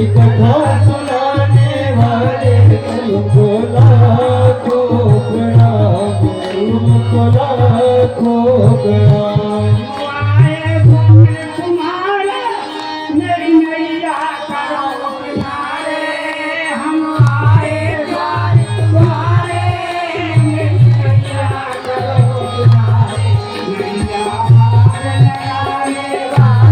कथा सुनाने वाले तुमको लाखों प्रणाम, तुमको लाखों प्रणाम। आए भोर तुम्हारे मेरी नैया करो किनारे, हम आए भोर तुम्हारे मेरी नैया करो किनारे, नैया पार लगाने वाले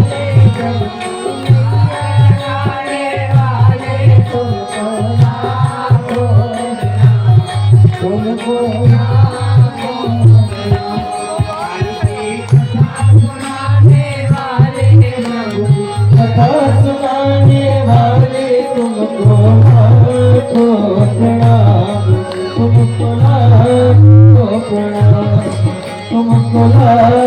तुमको लाखों तुमको कथा सुनाने वाले तुमको लाखों प्रणाम, तुमको लाखों प्रणाम, तुमको लाखों